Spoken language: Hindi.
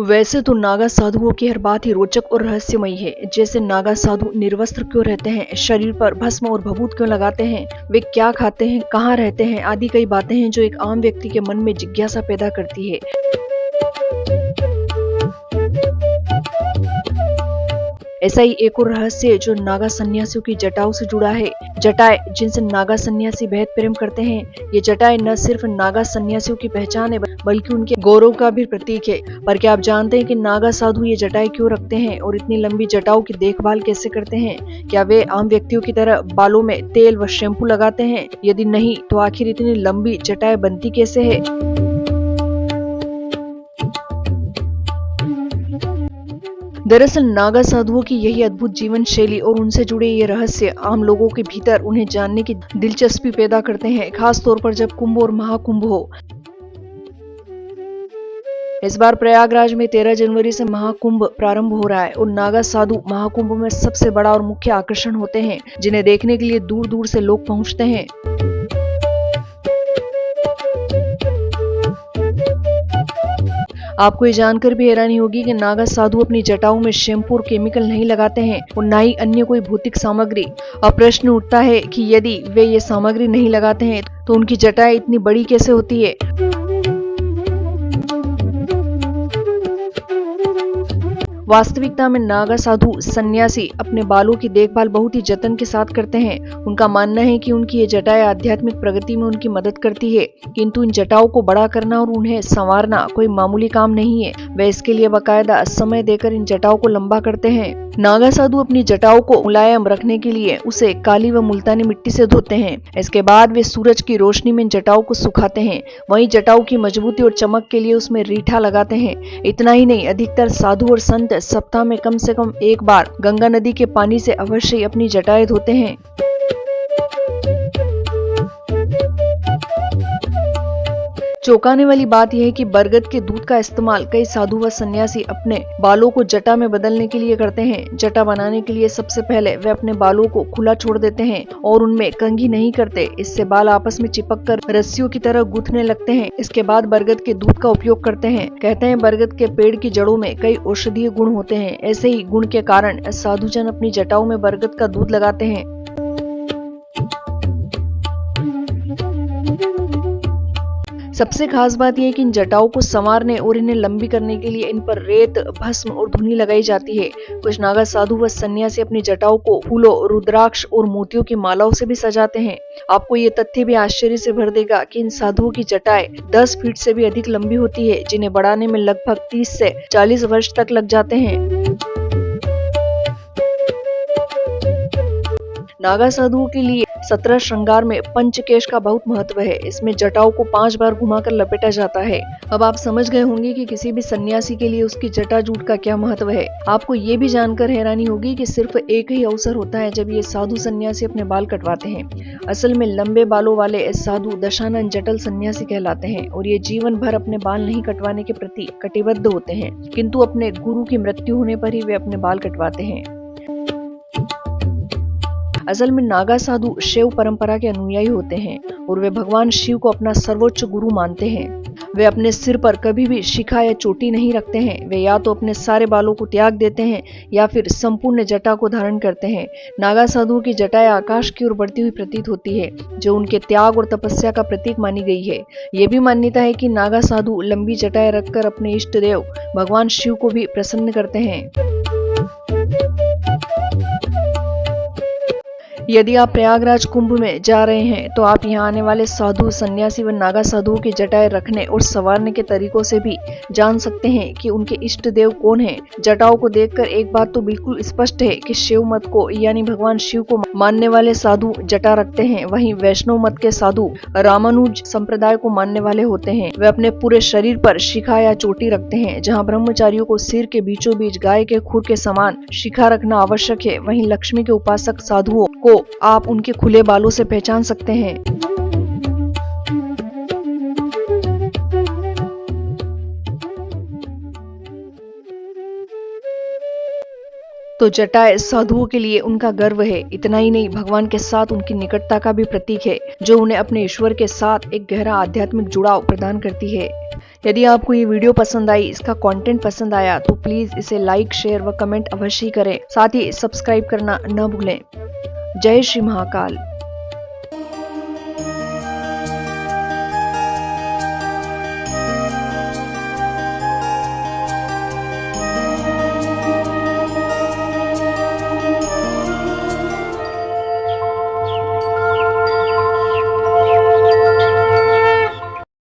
वैसे तो नागा साधुओं की हर बात ही रोचक और रहस्यमयी है। जैसे नागा साधु निर्वस्त्र क्यों रहते हैं, शरीर पर भस्म और भभूत क्यों लगाते हैं, वे क्या खाते हैं, कहाँ रहते हैं, आदि कई बातें हैं जो एक आम व्यक्ति के मन में जिज्ञासा पैदा करती है। ऐसा ही एक और रहस्य है जो नागा सन्यासियों की जटाओं से जुड़ा है। जटाएं जिनसे नागा सन्यासी बेहद प्रेम करते हैं। ये जटाएं न सिर्फ नागा सन्यासियों की पहचान है बल्कि उनके गौरव का भी प्रतीक है। पर क्या आप जानते हैं कि नागा साधु ये जटाएं क्यों रखते हैं और इतनी लंबी जटाओं की देखभाल कैसे करते हैं? क्या वे आम व्यक्तियों की तरह बालों में तेल व शैम्पू लगाते हैं? यदि नहीं तो आखिर इतनी लंबी जटाएं बनती कैसे है? दरअसल नागा साधुओं की यही अद्भुत जीवन शैली और उनसे जुड़े ये रहस्य आम लोगों के भीतर उन्हें जानने की दिलचस्पी पैदा करते हैं, खास तौर पर जब कुंभ और महाकुंभ हो। इस बार प्रयागराज में 13 जनवरी से महाकुंभ प्रारंभ हो रहा है और नागा साधु महाकुंभ में सबसे बड़ा और मुख्य आकर्षण होते हैं, जिन्हें देखने के लिए दूर दूर से लोग पहुंचते हैं। आपको ये जानकर भी हैरानी होगी कि नागा साधु अपनी जटाओं में शैम्पू और केमिकल नहीं लगाते हैं और न ही अन्य कोई भौतिक सामग्री। अब प्रश्न उठता है कि यदि वे ये सामग्री नहीं लगाते हैं तो उनकी जटाएं इतनी बड़ी कैसे होती है? वास्तविकता में नागा साधु सन्यासी अपने बालों की देखभाल बहुत ही जतन के साथ करते हैं। उनका मानना है कि उनकी ये जटाएं आध्यात्मिक प्रगति में उनकी मदद करती है, किंतु इन जटाओं को बड़ा करना और उन्हें संवारना कोई मामूली काम नहीं है। वे इसके लिए बाकायदा समय देकर इन जटाओं को लंबा करते हैं। नागा साधु अपनी जटाओं को मुलायम रखने के लिए उसे काली व मुल्तानी मिट्टी से धोते हैं। इसके बाद वे सूरज की रोशनी में जटाओं को सुखाते हैं। वहीं जटाओं की मजबूती और चमक के लिए उसमें रीठा लगाते हैं। इतना ही नहीं, अधिकतर साधु और संत सप्ताह में कम से कम एक बार गंगा नदी के पानी से अवश्य अपनी जटाएं धोते हैं। चौंकाने वाली बात यह है कि बरगद के दूध का इस्तेमाल कई साधु व सन्यासी अपने बालों को जटा में बदलने के लिए करते हैं। जटा बनाने के लिए सबसे पहले वे अपने बालों को खुला छोड़ देते हैं और उनमें कंघी नहीं करते। इससे बाल आपस में चिपककर रस्सियों की तरह गूंथने लगते हैं। इसके बाद बरगद के दूध का उपयोग करते हैं। कहते हैं बरगद के पेड़ की जड़ों में कई औषधीय गुण होते हैं। ऐसे ही गुण के कारण साधुजन अपनी जटाओं में बरगद का दूध लगाते हैं। सबसे खास बात यह है कि इन जटाओं को संवारने और इन्हें लंबी करने के लिए इन पर रेत, भस्म और धुनी लगाई जाती है। कुछ नागा साधु व सन्यासी अपनी जटाओं को फूलों, रुद्राक्ष और मोतियों की मालाओं से भी सजाते हैं। आपको ये तथ्य भी आश्चर्य से भर देगा कि इन साधुओं की जटाएं 10 फीट से भी अधिक लंबी होती है, जिन्हें बढ़ाने में लगभग 30 से 40 वर्ष तक लग जाते हैं। नागा साधुओं के लिए 17 श्रृंगार में पंचकेश का बहुत महत्व है। इसमें जटाओं को 5 बार घुमाकर लपेटा जाता है। अब आप समझ गए होंगे कि किसी भी सन्यासी के लिए उसकी जटा जूट का क्या महत्व है। आपको ये भी जानकर हैरानी होगी कि सिर्फ एक ही अवसर होता है जब ये साधु सन्यासी अपने बाल कटवाते हैं। असल में लंबे बालों वाले साधु दशानन जटल सन्यासी कहलाते हैं और ये जीवन भर अपने बाल नहीं कटवाने के प्रति कटिबद्ध होते हैं, किंतु अपने गुरु की मृत्यु होने पर ही वे अपने बाल कटवाते हैं। असल में नागा साधु शैव परंपरा के अनुयायी होते हैं और वे भगवान शिव को अपना सर्वोच्च गुरु मानते हैं। वे अपने सिर पर कभी भी शिखा या चोटी नहीं रखते हैं। वे या तो अपने सारे बालों को त्याग देते हैं या फिर संपूर्ण जटा को धारण करते हैं। नागा साधुओं की जटाएं आकाश की ओर बढ़ती हुई प्रतीत होती है, जो उनके त्याग और तपस्या का प्रतीक मानी गई है। ये भी मान्यता है कि नागा साधु लंबी जटाएं रखकर अपने इष्ट देव भगवान शिव को भी प्रसन्न करते हैं। यदि आप प्रयागराज कुंभ में जा रहे हैं तो आप यहाँ आने वाले साधु, सन्यासी व नागा साधुओं की जटाएं रखने और संवारने के तरीकों से भी जान सकते हैं कि उनके इष्ट देव कौन हैं। जटाओं को देखकर एक बात तो बिल्कुल स्पष्ट है कि शिव मत को यानी भगवान शिव को मानने वाले साधु जटा रखते हैं। वहीं वैष्णव मत के साधु रामानुज संप्रदाय को मानने वाले होते हैं। वे अपने पूरे शरीर पर शिखा या चोटी रखते हैं। जहाँ ब्रह्मचारियों को सिर के बीचों बीच गाय के खुर के समान शिखा रखना आवश्यक है, वहीं लक्ष्मी के उपासक साधुओं को आप उनके खुले बालों से पहचान सकते हैं। तो जटाएं साधुओं के लिए उनका गर्व है। इतना ही नहीं, भगवान के साथ उनकी निकटता का भी प्रतीक है, जो उन्हें अपने ईश्वर के साथ एक गहरा आध्यात्मिक जुड़ाव प्रदान करती है। यदि आपको ये वीडियो पसंद आई, इसका कंटेंट पसंद आया तो प्लीज इसे लाइक, शेयर व कमेंट अवश्य करें। साथ ही सब्सक्राइब करना न भूलें। जय श्री महाकाल।